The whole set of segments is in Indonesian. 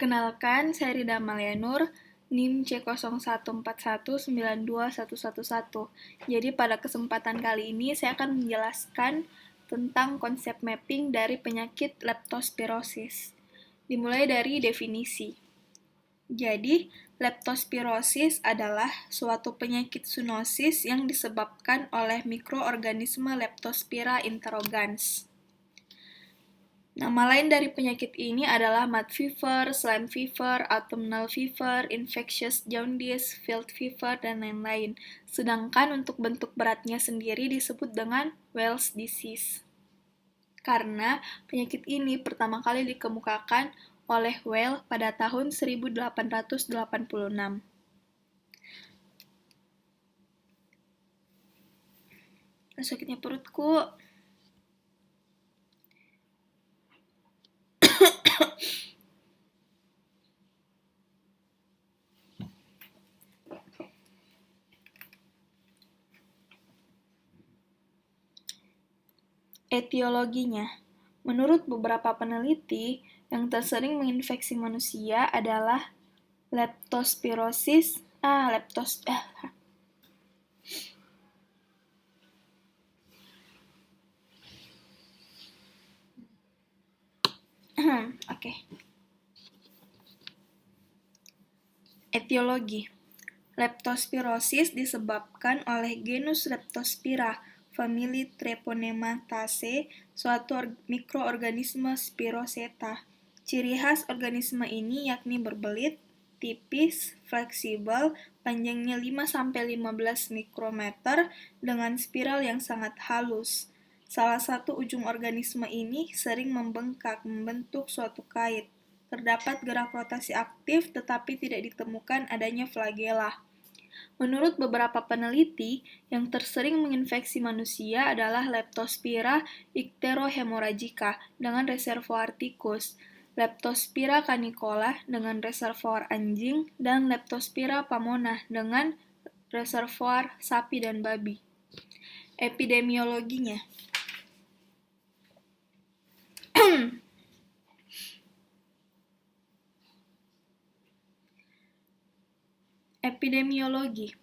Perkenalkan, saya Rida Malianur, NIM C0141921111. Jadi pada kesempatan kali ini saya akan menjelaskan tentang konsep mapping dari penyakit leptospirosis. Dimulai dari definisi. Jadi, leptospirosis adalah suatu penyakit zoonosis yang disebabkan oleh mikroorganisme Leptospira interrogans. Nama lain dari penyakit ini adalah mud fever, slime fever, autumnal fever, infectious jaundice, field fever, dan lain-lain. Sedangkan untuk bentuk beratnya sendiri disebut dengan Wells disease. Karena penyakit ini pertama kali dikemukakan oleh Weil pada tahun 1886. Sakitnya perutku. Etiologinya. Menurut beberapa peneliti, yang tersering menginfeksi manusia adalah leptospirosis, Oke. Etiologi. Leptospirosis disebabkan oleh genus Leptospira, famili Treponemataceae, suatu mikroorganisme Spiroseta. Ciri khas organisme ini yakni berbelit, tipis, fleksibel, panjangnya 5-15 mikrometer dengan spiral yang sangat halus. Salah satu ujung organisme ini sering membengkak membentuk suatu kait. Terdapat gerak rotasi aktif tetapi tidak ditemukan adanya flagela. Menurut beberapa peneliti, yang tersering menginfeksi manusia adalah Leptospira icterohemorrhagica dengan reservoir tikus, Leptospira canicola dengan reservoir anjing, dan Leptospira pomona dengan reservoir sapi dan babi. Epidemiologinya. Epidemiologi.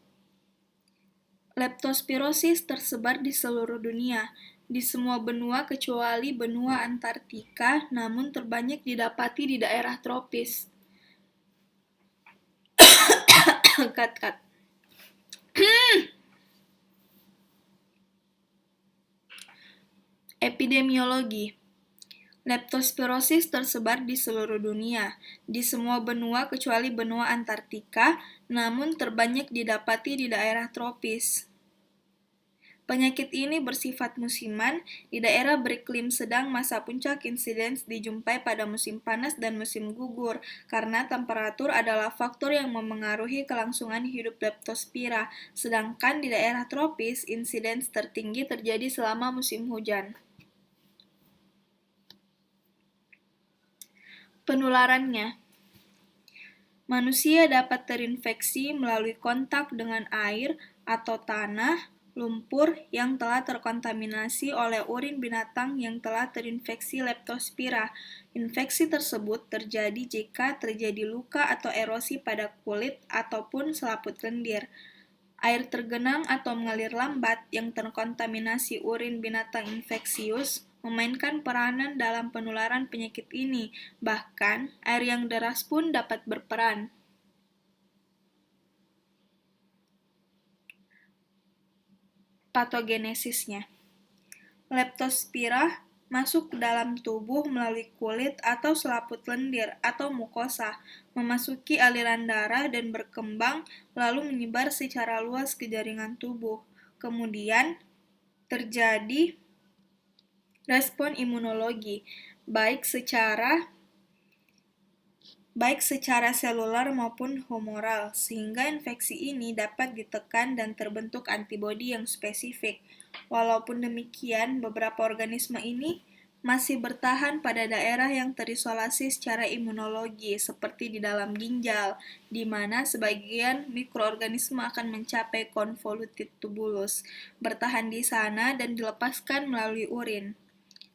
Leptospirosis tersebar di seluruh dunia, di semua benua kecuali benua Antartika, namun terbanyak didapati di daerah tropis. Epidemiologi. Leptospirosis tersebar di seluruh dunia, di semua benua kecuali benua Antartika, namun terbanyak didapati di daerah tropis. Penyakit ini bersifat musiman, di daerah beriklim sedang masa puncak insiden dijumpai pada musim panas dan musim gugur, karena temperatur adalah faktor yang memengaruhi kelangsungan hidup Leptospira, sedangkan di daerah tropis insiden tertinggi terjadi selama musim hujan. Penularannya. Manusia dapat terinfeksi melalui kontak dengan air atau tanah, lumpur yang telah terkontaminasi oleh urin binatang yang telah terinfeksi Leptospira. Infeksi tersebut terjadi jika terjadi luka atau erosi pada kulit ataupun selaput lendir. Air tergenang atau mengalir lambat yang terkontaminasi urin binatang infeksius memainkan peranan dalam penularan penyakit ini. Bahkan, air yang deras pun dapat berperan. Patogenesisnya. Leptospira masuk ke dalam tubuh melalui kulit atau selaput lendir atau mukosa, memasuki aliran darah dan berkembang lalu menyebar secara luas ke jaringan tubuh. Kemudian terjadi respon imunologi, baik secara seluler maupun humoral, sehingga infeksi ini dapat ditekan dan terbentuk antibodi yang spesifik. Walaupun demikian, beberapa organisme ini masih bertahan pada daerah yang terisolasi secara imunologi, seperti di dalam ginjal, di mana sebagian mikroorganisme akan mencapai convoluted tubulus, bertahan di sana dan dilepaskan melalui urin.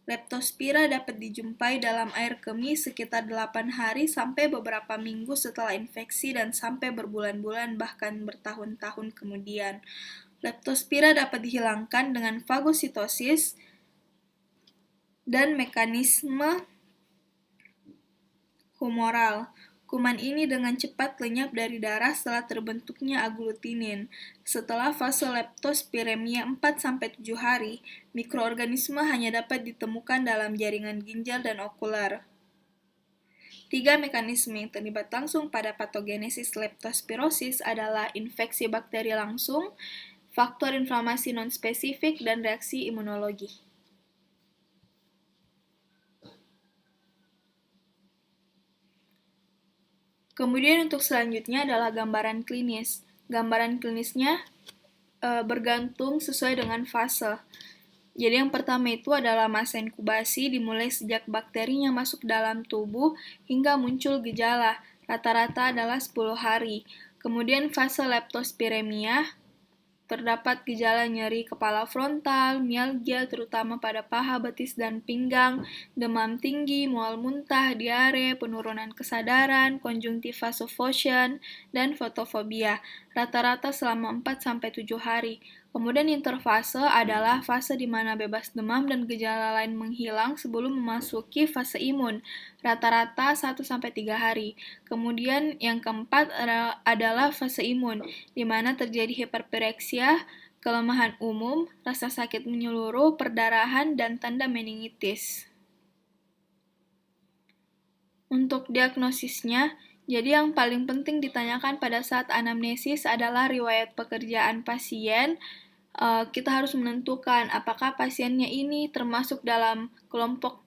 Leptospira dapat dijumpai dalam air kemih sekitar 8 hari sampai beberapa minggu setelah infeksi dan sampai berbulan-bulan bahkan bertahun-tahun kemudian. Leptospira dapat dihilangkan dengan fagositosis dan mekanisme humoral. Kuman ini dengan cepat lenyap dari darah setelah terbentuknya aglutinin. Setelah fase leptospiremia 4-7 hari, mikroorganisme hanya dapat ditemukan dalam jaringan ginjal dan okular. 3 mekanisme yang terlibat langsung pada patogenesis leptospirosis adalah infeksi bakteri langsung, faktor inflamasi non-spesifik, dan reaksi imunologi. Kemudian untuk selanjutnya adalah gambaran klinis. Gambaran klinisnya bergantung sesuai dengan fase. Jadi yang pertama itu adalah masa inkubasi dimulai sejak bakterinya masuk dalam tubuh hingga muncul gejala. Rata-rata adalah 10 hari. Kemudian fase leptospiremia, terdapat gejala nyeri kepala frontal, mialgia terutama pada paha, betis, dan pinggang, demam tinggi, mual muntah, diare, penurunan kesadaran, konjungtiva suffosion, dan fotofobia. Rata-rata selama 4-7 hari. Kemudian interfase adalah fase di mana bebas demam dan gejala lain menghilang sebelum memasuki fase imun. Rata-rata 1-3 hari. Kemudian yang keempat adalah fase imun, di mana terjadi hiperpireksia, kelemahan umum, rasa sakit menyeluruh, perdarahan, dan tanda meningitis. Untuk diagnosisnya, jadi yang paling penting ditanyakan pada saat anamnesis adalah riwayat pekerjaan pasien. Kita harus menentukan apakah pasiennya ini termasuk dalam kelompok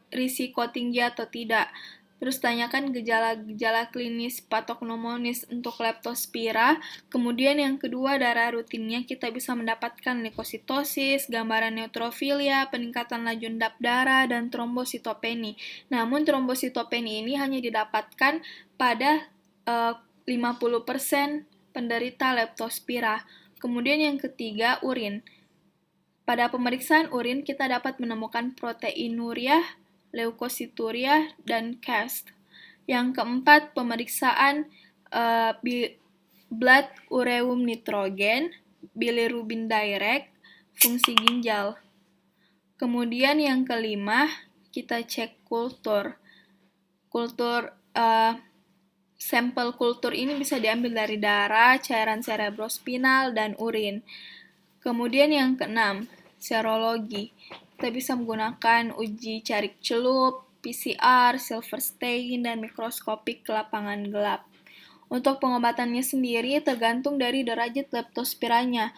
risiko tinggi atau tidak. Terus tanyakan gejala-gejala klinis patognomonis untuk leptospira. Kemudian yang kedua, darah rutinnya kita bisa mendapatkan leukositosis, gambaran neutrofilia, peningkatan laju endap darah, dan trombositopeni. Namun trombositopeni ini hanya didapatkan pada 50% penderita leptospira. Kemudian yang ketiga, urin. Pada pemeriksaan urin kita dapat menemukan proteinuria, leukosituria, dan CAST. Yang keempat, pemeriksaan blood ureum nitrogen, bilirubin direct, fungsi ginjal. Kemudian yang kelima, kita cek kultur. Sampel kultur ini bisa diambil dari darah, cairan cerebrospinal, dan urin. Kemudian yang keenam, serologi. Kita bisa menggunakan uji carik celup, PCR, silver stain, dan mikroskopik lapangan gelap. Untuk pengobatannya sendiri tergantung dari derajat leptospiranya.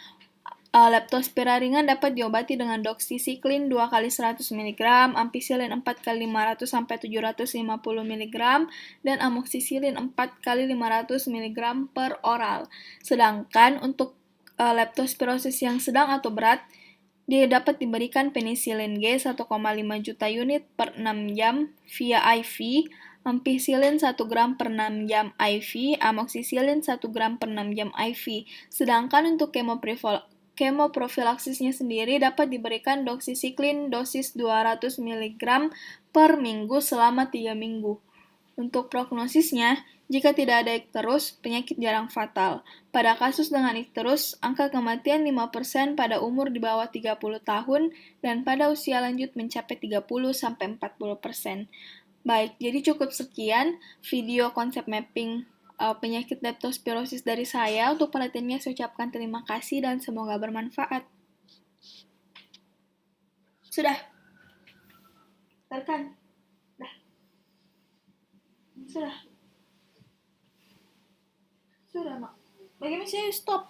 Leptospira ringan dapat diobati dengan doxycycline 2 kali 100 mg, ampicillin 4 kali 500 sampai 750 mg, dan amoxicillin 4 kali 500 mg per oral. Sedangkan untuk leptospirosis yang sedang atau berat, dia dapat diberikan penisilin G 1,5 juta unit per 6 jam via IV, ampicillin 1 gram per 6 jam IV, amoxicillin 1 gram per 6 jam IV. Sedangkan untuk kemoprofilaksisnya sendiri dapat diberikan doxycycline dosis 200 mg per minggu selama 3 minggu. Untuk prognosisnya, jika tidak ada ikterus, penyakit jarang fatal. Pada kasus dengan ikterus, angka kematian 5% pada umur di bawah 30 tahun dan pada usia lanjut mencapai 30-40%. Baik, jadi cukup sekian video konsep mapping penyakit leptospirosis dari saya. Untuk perhatiannya saya ucapkan terima kasih dan semoga bermanfaat. Sudah. Tekan. Sudah, Mak. Bagaimana saya stop?